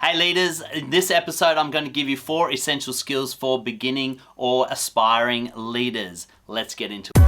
Hey leaders, in this episode I'm going to give you 4 essential skills for beginning or aspiring leaders. Let's get into it.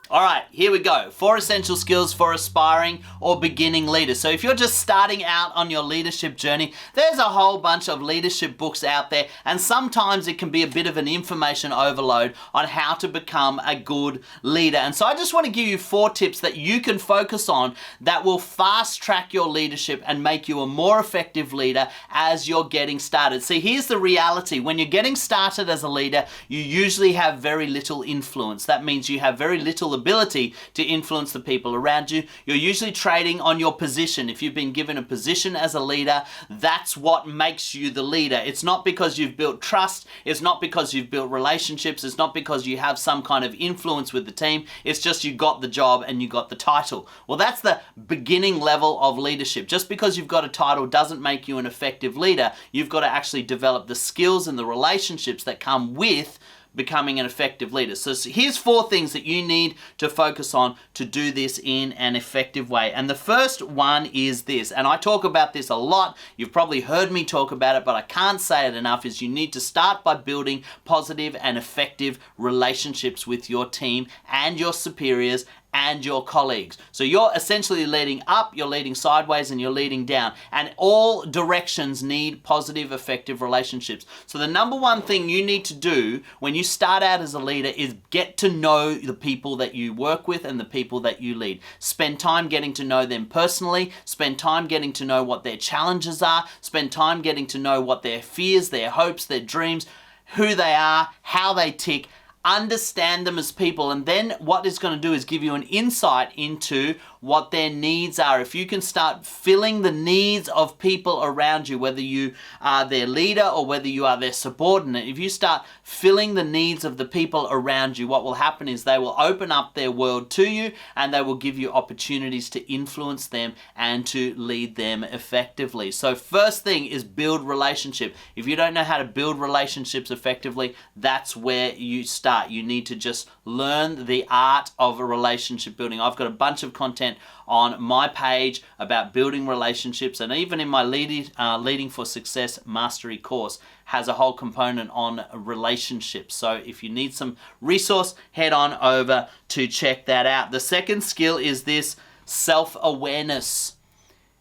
Alright, here we go. 4 essential skills for aspiring or beginning leaders. So if you're just starting out on your leadership journey, there's a whole bunch of leadership books out there, and sometimes it can be a bit of an information overload on how to become a good leader. And so I just want to give you 4 tips that you can focus on that will fast track your leadership and make you a more effective leader as you're getting started. See, here's the reality. When you're getting started as a leader, you usually have very little influence. That means you have very little ability to influence the people around you. You're usually trading on your position. If you've been given a position as a leader, that's what makes you the leader. It's not because you've built trust. It's not because you've built relationships. It's not because you have some kind of influence with the team. It's just you got the job and you got the title. Well, that's the beginning level of leadership. Just because you've got a title doesn't make you an effective leader. You've got to actually develop the skills and the relationships that come with becoming an effective leader. So here's 4 things that you need to focus on to do this in an effective way. And the first one is this, and I talk about this a lot. You've probably heard me talk about it, but I can't say it enough, is you need to start by building positive and effective relationships with your team and your superiors and your colleagues. So you're essentially leading up, you're leading sideways, and you're leading down. And all directions need positive, effective relationships. So the number one thing you need to do when you start out as a leader is get to know the people that you work with and the people that you lead. Spend time getting to know them personally. Spend time getting to know what their challenges are. Spend time getting to know what their fears, their hopes, their dreams, who they are, how they tick. Understand them as people, and then what it's going to do is give you an insight into what their needs are. If you can start filling the needs of people around you, whether you are their leader or whether you are their subordinate, if you start filling the needs of the people around you, what will happen is they will open up their world to you, and they will give you opportunities to influence them and to lead them effectively. So first thing is build relationship. If you don't know how to build relationships effectively, that's where you start. You need to just learn the art of a relationship building. I've got a bunch of content on my page about building relationships, and even in my Leading for Success Mastery course has a whole component on relationships. So if you need some resource, head on over to check that out. The second skill is this: self-awareness.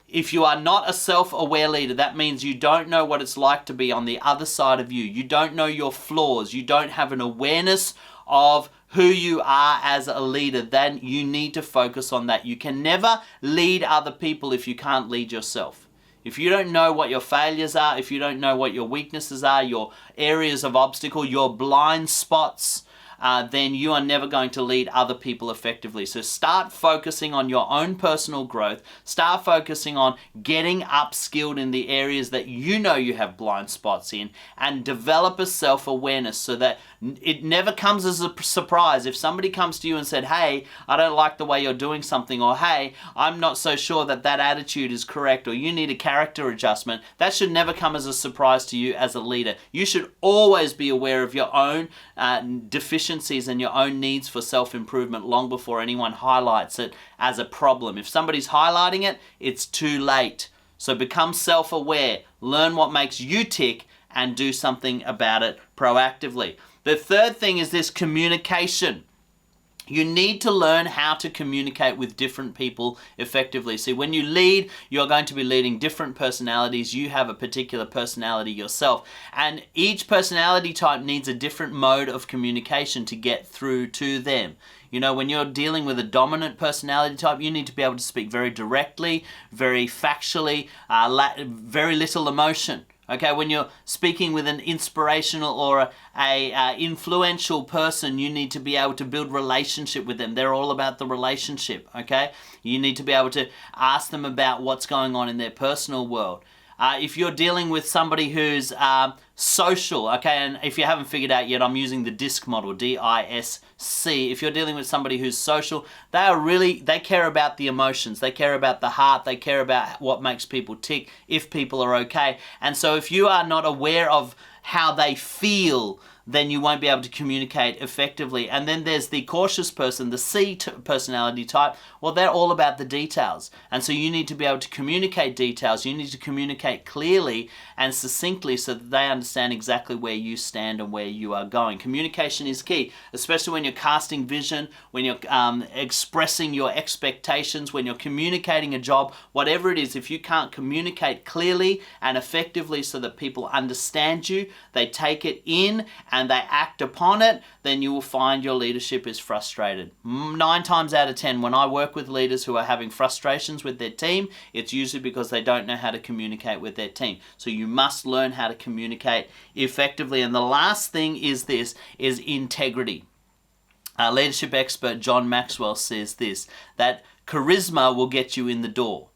If you are not a self-aware leader, that means you don't know what it's like to be on the other side of you. You don't know your flaws. You don't have an awareness of who you are as a leader. Then you need to focus on that. You can never lead other people if you can't lead yourself. If you don't know what your failures are, if you don't know what your weaknesses are, your areas of obstacle, your blind spots, then you are never going to lead other people effectively. So start focusing on your own personal growth. Start focusing on getting upskilled in the areas that you know you have blind spots in, and develop a self-awareness so that it never comes as a surprise if somebody comes to you and said, hey, I don't like the way you're doing something, or hey, I'm not so sure that that attitude is correct, or you need a character adjustment. That should never come as a surprise to you as a leader. You should always be aware of your own deficiencies and your own needs for self-improvement long before anyone highlights it as a problem. If somebody's highlighting it, it's too late. So become self-aware, learn what makes you tick, and do something about it proactively. The third thing is this: communication. You need to learn how to communicate with different people effectively. See, when you lead, you're going to be leading different personalities. You have a particular personality yourself, and each personality type needs a different mode of communication to get through to them. You know, when you're dealing with a dominant personality type, you need to be able to speak very directly, very factually, very little emotion. Okay, when you're speaking with an inspirational or a influential person, you need to be able to build relationship with them. They're all about the relationship, okay? You need to be able to ask them about what's going on in their personal world. If you're dealing with somebody who's social, okay, and if you haven't figured out yet, I'm using the DISC model, D-I-S-C. If you're dealing with somebody who's social, they care about the emotions, they care about the heart, they care about what makes people tick, if people are okay. And so if you are not aware of how they feel, then you won't be able to communicate effectively. And then there's the cautious person, the C personality type. Well, they're all about the details. And so you need to be able to communicate details. You need to communicate clearly and succinctly so that they understand exactly where you stand and where you are going. Communication is key, especially when you're casting vision, when you're expressing your expectations, when you're communicating a job, whatever it is. If you can't communicate clearly and effectively so that people understand you, they take it in and they act upon it, then you will find your leadership is frustrated. 9 times out of 10, when I work with leaders who are having frustrations with their team, it's usually because they don't know how to communicate with their team. So you must learn how to communicate effectively. And the last thing is integrity. Leadership expert John Maxwell says this, that charisma will get you in the door,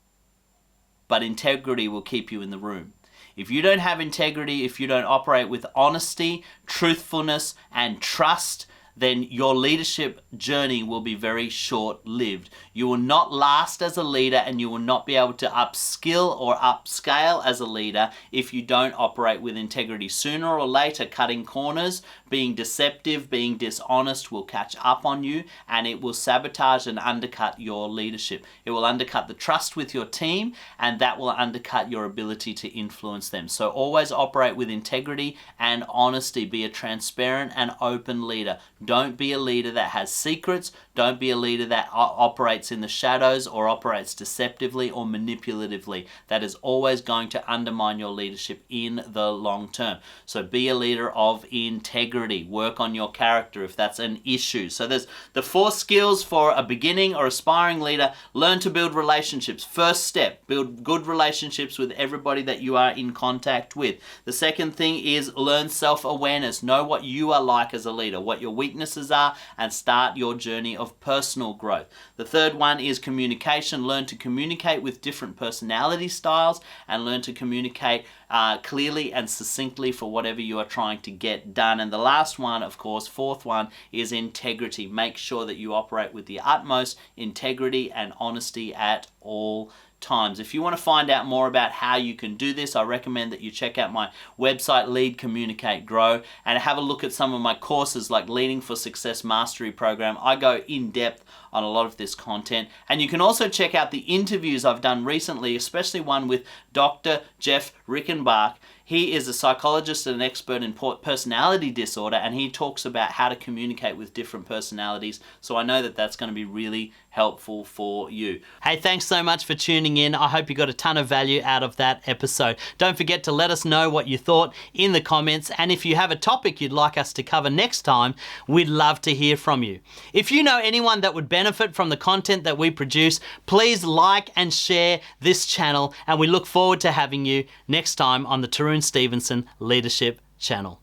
but integrity will keep you in the room. If you don't have integrity, if you don't operate with honesty, truthfulness, and trust, then your leadership journey will be very short-lived. You will not last as a leader, and you will not be able to upskill or upscale as a leader if you don't operate with integrity. Sooner or later, cutting corners, being deceptive, being dishonest will catch up on you, and it will sabotage and undercut your leadership. It will undercut the trust with your team, and that will undercut your ability to influence them. So always operate with integrity and honesty. Be a transparent and open leader. Don't be a leader that has secrets. Don't be a leader that operates in the shadows or operates deceptively or manipulatively. That is always going to undermine your leadership in the long term. So be a leader of integrity. Work on your character if that's an issue. So there's the 4 skills for a beginning or aspiring leader. Learn to build relationships. First step, build good relationships with everybody that you are in contact with. The second thing is learn self-awareness. Know what you are like as a leader, what your weaknesses are, and start your journey of personal growth. The third one is communication. Learn to communicate with different personality styles and learn to communicate clearly and succinctly for whatever you are trying to get done. And the last one, of course, fourth one, is integrity. Make sure that you operate with the utmost integrity and honesty at all times. If you want to find out more about how you can do this, I recommend that you check out my website, Lead, Communicate, Grow, and have a look at some of my courses like Leading for Success Mastery Program. I go in depth on a lot of this content. And you can also check out the interviews I've done recently, especially one with Dr. Jeff Rickenbach. He is a psychologist and an expert in personality disorder, and he talks about how to communicate with different personalities. So I know that that's going to be really helpful for you. Hey, thanks so much for tuning in. I hope you got a ton of value out of that episode. Don't forget to let us know what you thought in the comments, and if you have a topic you'd like us to cover next time, we'd love to hear from you. If you know anyone that would benefit from the content that we produce, please like and share this channel, and we look forward to having you next time on the Tarun Stevenson Leadership Channel.